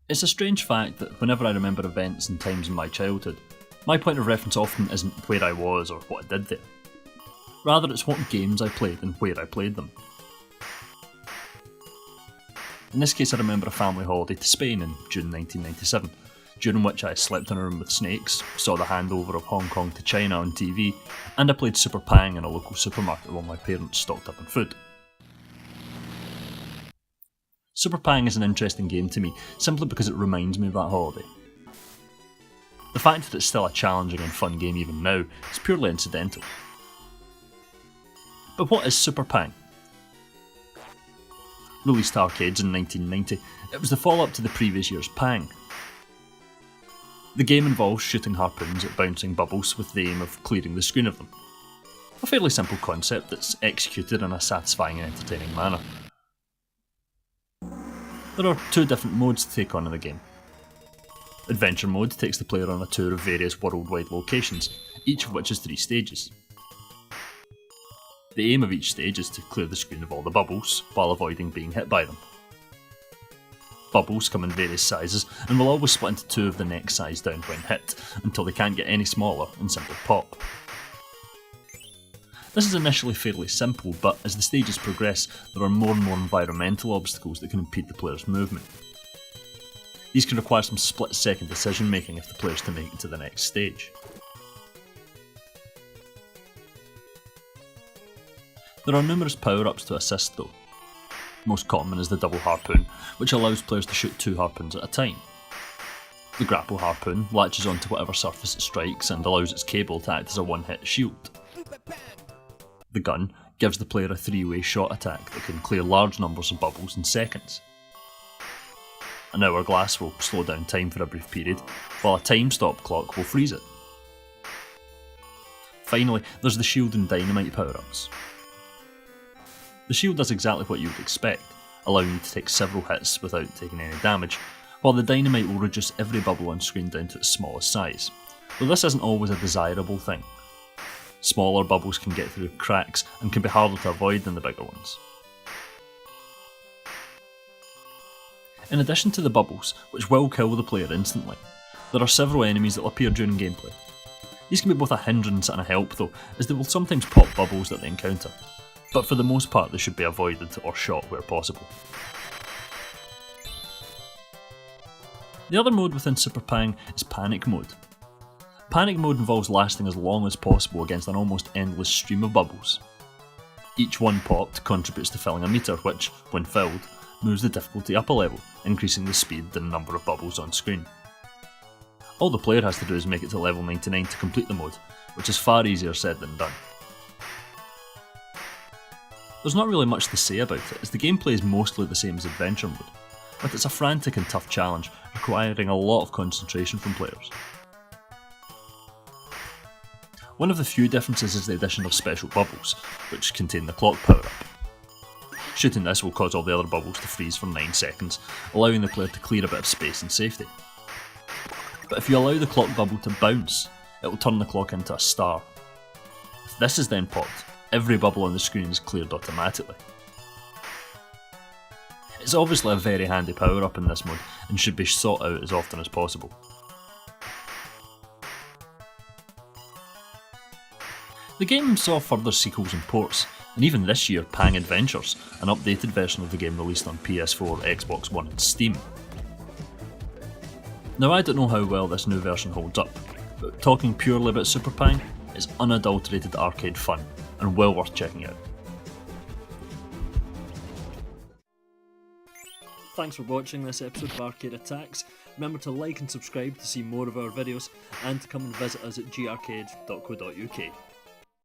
It's a strange fact that whenever I remember events and times in my childhood, my point of reference often isn't where I was or what I did there. Rather, it's what games I played and where I played them. In this case, I remember a family holiday to Spain in June 1997, during which I slept in a room with snakes, saw the handover of Hong Kong to China on TV, and I played Super Pang in a local supermarket while my parents stocked up on food. Super Pang is an interesting game to me, simply because it reminds me of that holiday. The fact that it's still a challenging and fun game even now is purely incidental. But what is Super Pang? Released to arcades in 1990, it was the follow-up to the previous year's Pang. The game involves shooting harpoons at bouncing bubbles with the aim of clearing the screen of them. A fairly simple concept that's executed in a satisfying and entertaining manner. There are two different modes to take on in the game. Adventure mode takes the player on a tour of various worldwide locations, each of which has 3 stages. The aim of each stage is to clear the screen of all the bubbles, while avoiding being hit by them. Bubbles come in various sizes, and will always split into 2 of the next size down when hit, until they can't get any smaller and simply pop. This is initially fairly simple, but as the stages progress, there are more and more environmental obstacles that can impede the player's movement. These can require some split-second decision making if the player is to make it to the next stage. There are numerous power-ups to assist though. Most common is the double harpoon, which allows players to shoot 2 harpoons at a time. The grapple harpoon latches onto whatever surface it strikes and allows its cable to act as a one-hit shield. The gun gives the player a 3-way shot attack that can clear large numbers of bubbles in seconds. An hourglass will slow down time for a brief period, while a time stop clock will freeze it. Finally, there's the shield and dynamite power-ups. The shield does exactly what you would expect, allowing you to take several hits without taking any damage, while the dynamite will reduce every bubble on screen down to its smallest size, though this isn't always a desirable thing. Smaller bubbles can get through cracks and can be harder to avoid than the bigger ones. In addition to the bubbles, which will kill the player instantly, there are several enemies that will appear during gameplay. These can be both a hindrance and a help though, as they will sometimes pop bubbles that they encounter, but for the most part they should be avoided or shot where possible. The other mode within Super Pang is Panic Mode. Panic Mode involves lasting as long as possible against an almost endless stream of bubbles. Each one popped contributes to filling a meter which, when filled, moves the difficulty up a level, increasing the speed and number of bubbles on screen. All the player has to do is make it to level 99 to complete the mode, which is far easier said than done. There's not really much to say about it, as the gameplay is mostly the same as Adventure Mode, but it's a frantic and tough challenge, requiring a lot of concentration from players. One of the few differences is the addition of special bubbles, which contain the clock power-up. Shooting this will cause all the other bubbles to freeze for 9 seconds, allowing the player to clear a bit of space and safety. But if you allow the clock bubble to bounce, it will turn the clock into a star. If this is then popped, every bubble on the screen is cleared automatically. It's obviously a very handy power-up in this mode, and should be sought out as often as possible. The game saw further sequels and ports, and even this year Pang Adventures, an updated version of the game released on PS4, Xbox One and Steam. Now I don't know how well this new version holds up, but talking purely about Super Pang, it's unadulterated arcade fun, and well worth checking out. Thanks for watching this episode of Arcade Attacks. Remember to like and subscribe to see more of our videos, and to come and visit us at grcade.co.uk.